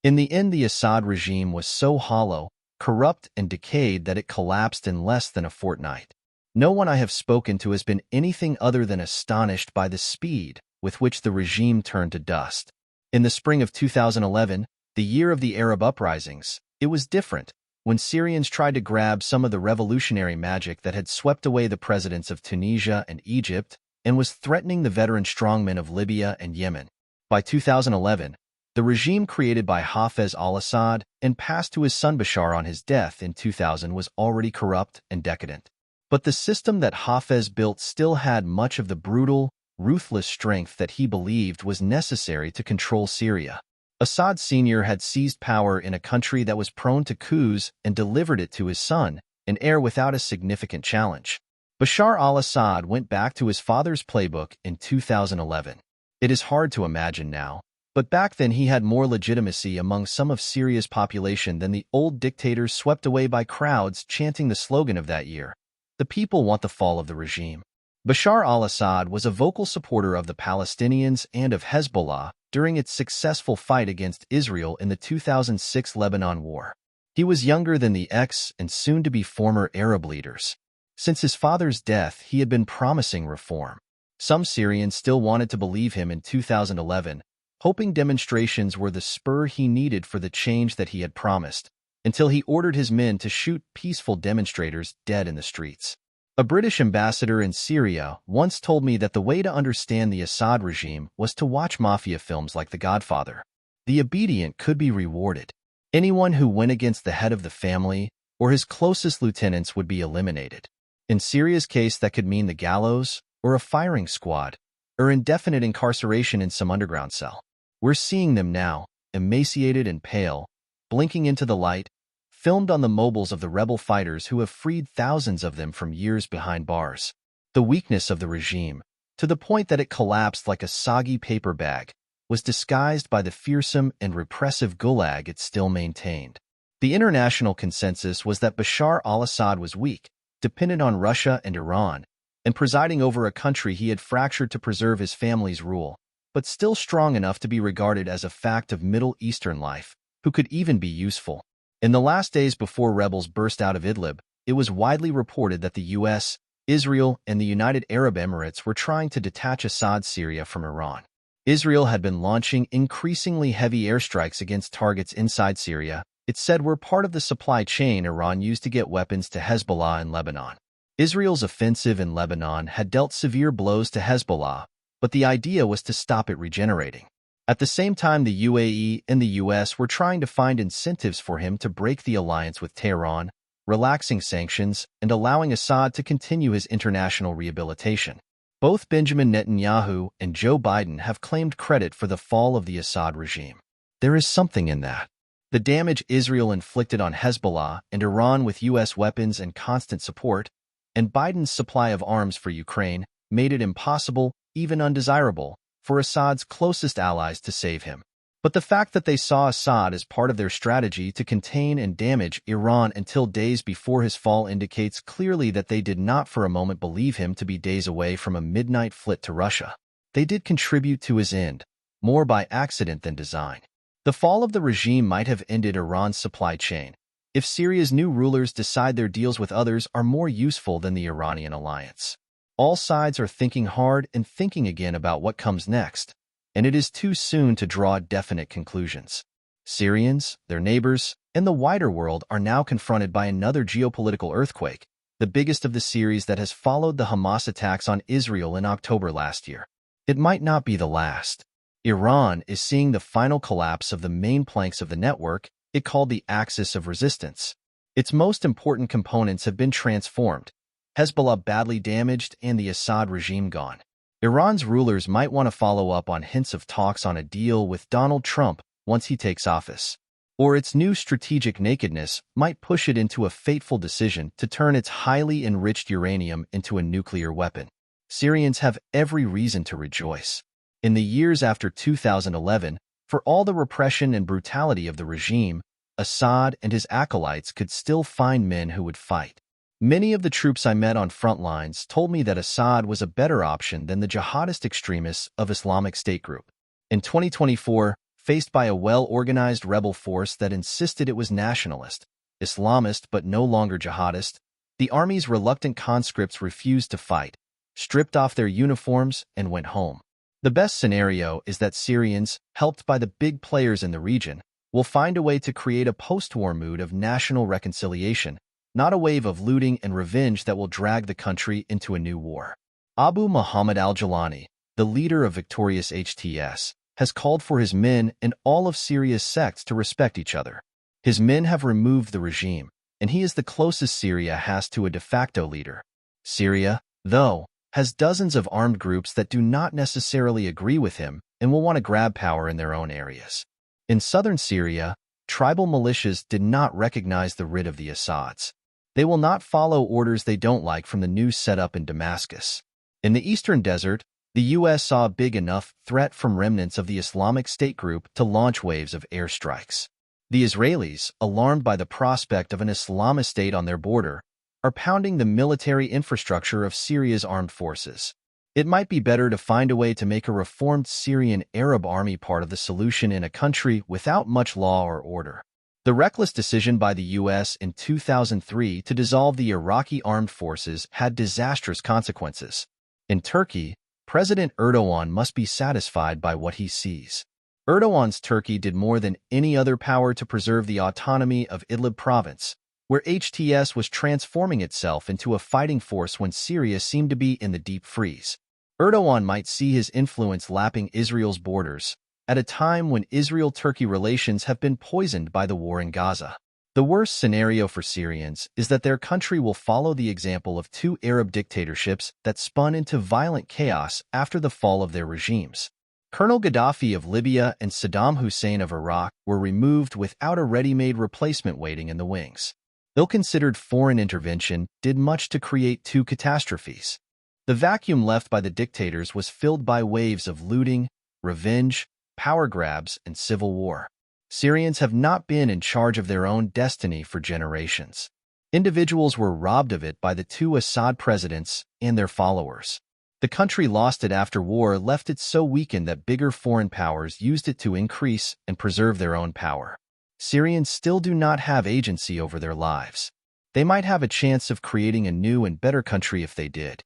In the end, the Assad regime was so hollow, corrupt, and decayed that it collapsed in less than a fortnight. No one I have spoken to has been anything other than astonished by the speed with which the regime turned to dust. In the spring of 2011, the year of the Arab uprisings, it was different. When Syrians tried to grab some of the revolutionary magic that had swept away the presidents of Tunisia and Egypt and was threatening the veteran strongmen of Libya and Yemen. By 2011, the regime created by Hafez al-Assad and passed to his son Bashar on his death in 2000 was already corrupt and decadent. But the system that Hafez built still had much of the brutal, ruthless strength that he believed was necessary to control Syria. Assad Sr. had seized power in a country that was prone to coups and delivered it to his son, an heir without a significant challenge. Bashar al-Assad went back to his father's playbook in 2011. It is hard to imagine now, but back then he had more legitimacy among some of Syria's population than the old dictators swept away by crowds chanting the slogan of that year, "The people want the fall of the regime." Bashar al-Assad was a vocal supporter of the Palestinians and of Hezbollah during its successful fight against Israel in the 2006 Lebanon War. He was younger than the ex and soon-to-be former Arab leaders. Since his father's death, he had been promising reform. Some Syrians still wanted to believe him in 2011, hoping demonstrations were the spur he needed for the change that he had promised, until he ordered his men to shoot peaceful demonstrators dead in the streets. A British ambassador in Syria once told me that the way to understand the Assad regime was to watch mafia films like The Godfather. The obedient could be rewarded. Anyone who went against the head of the family or his closest lieutenants would be eliminated. In Syria's case, that could mean the gallows, or a firing squad, or indefinite incarceration in some underground cell. We're seeing them now, emaciated and pale, blinking into the light, filmed on the mobiles of the rebel fighters who have freed thousands of them from years behind bars. The weakness of the regime, to the point that it collapsed like a soggy paper bag, was disguised by the fearsome and repressive gulag it still maintained. The international consensus was that Bashar al-Assad was weak, dependent on Russia and Iran, and presiding over a country he had fractured to preserve his family's rule, but still strong enough to be regarded as a fact of Middle Eastern life, who could even be useful. In the last days before rebels burst out of Idlib, it was widely reported that the U.S., Israel, and the United Arab Emirates were trying to detach Assad's Syria from Iran. Israel had been launching increasingly heavy airstrikes against targets inside Syria, it said were part of the supply chain Iran used to get weapons to Hezbollah in Lebanon. Israel's offensive in Lebanon had dealt severe blows to Hezbollah, but the idea was to stop it regenerating. At the same time, the UAE and the U.S. were trying to find incentives for him to break the alliance with Tehran, relaxing sanctions, and allowing Assad to continue his international rehabilitation. Both Benjamin Netanyahu and Joe Biden have claimed credit for the fall of the Assad regime. There is something in that. The damage Israel inflicted on Hezbollah and Iran with U.S. weapons and constant support, and Biden's supply of arms for Ukraine, made it impossible, even undesirable, for Assad's closest allies to save him. But the fact that they saw Assad as part of their strategy to contain and damage Iran until days before his fall indicates clearly that they did not for a moment believe him to be days away from a midnight flit to Russia. They did contribute to his end, more by accident than design. The fall of the regime might have ended Iran's supply chain, if Syria's new rulers decide their deals with others are more useful than the Iranian alliance. All sides are thinking hard and thinking again about what comes next, and it is too soon to draw definite conclusions. Syrians, their neighbors, and the wider world are now confronted by another geopolitical earthquake, the biggest of the series that has followed the Hamas attacks on Israel in October last year. It might not be the last. Iran is seeing the final collapse of the main planks of the network it called the axis of resistance. Its most important components have been transformed, Hezbollah badly damaged, and the Assad regime gone. Iran's rulers might want to follow up on hints of talks on a deal with Donald Trump once he takes office. Or its new strategic nakedness might push it into a fateful decision to turn its highly enriched uranium into a nuclear weapon. Syrians have every reason to rejoice. In the years after 2011, for all the repression and brutality of the regime, Assad and his acolytes could still find men who would fight. Many of the troops I met on front lines told me that Assad was a better option than the jihadist extremists of Islamic State group. In 2024, faced by a well-organized rebel force that insisted it was nationalist, Islamist but no longer jihadist, the army's reluctant conscripts refused to fight, stripped off their uniforms, and went home. The best scenario is that Syrians, helped by the big players in the region, will find a way to create a post-war mood of national reconciliation, not a wave of looting and revenge that will drag the country into a new war. Abu Muhammad al-Jilani, the leader of victorious HTS, has called for his men and all of Syria's sects to respect each other. His men have removed the regime, and he is the closest Syria has to a de facto leader. Syria, though, has dozens of armed groups that do not necessarily agree with him and will want to grab power in their own areas. In southern Syria, tribal militias did not recognize the writ of the Assads. They will not follow orders they don't like from the new setup in Damascus. In the eastern desert, the U.S. saw a big enough threat from remnants of the Islamic State group to launch waves of airstrikes. The Israelis, alarmed by the prospect of an Islamist state on their border, are pounding the military infrastructure of Syria's armed forces. It might be better to find a way to make a reformed Syrian Arab army part of the solution in a country without much law or order. The reckless decision by the U.S. in 2003 to dissolve the Iraqi armed forces had disastrous consequences. In Turkey, President Erdogan must be satisfied by what he sees. Erdogan's Turkey did more than any other power to preserve the autonomy of Idlib province, where HTS was transforming itself into a fighting force when Syria seemed to be in the deep freeze. Erdogan might see his influence lapping Israel's borders, at a time when Israel-Turkey relations have been poisoned by the war in Gaza. The worst scenario for Syrians is that their country will follow the example of two Arab dictatorships that spun into violent chaos after the fall of their regimes. Colonel Gaddafi of Libya and Saddam Hussein of Iraq were removed without a ready-made replacement waiting in the wings. Ill-considered foreign intervention did much to create two catastrophes. The vacuum left by the dictators was filled by waves of looting, revenge, power grabs, and civil war. Syrians have not been in charge of their own destiny for generations. Individuals were robbed of it by the two Assad presidents and their followers. The country lost it after war left it so weakened that bigger foreign powers used it to increase and preserve their own power. Syrians still do not have agency over their lives. They might have a chance of creating a new and better country if they did.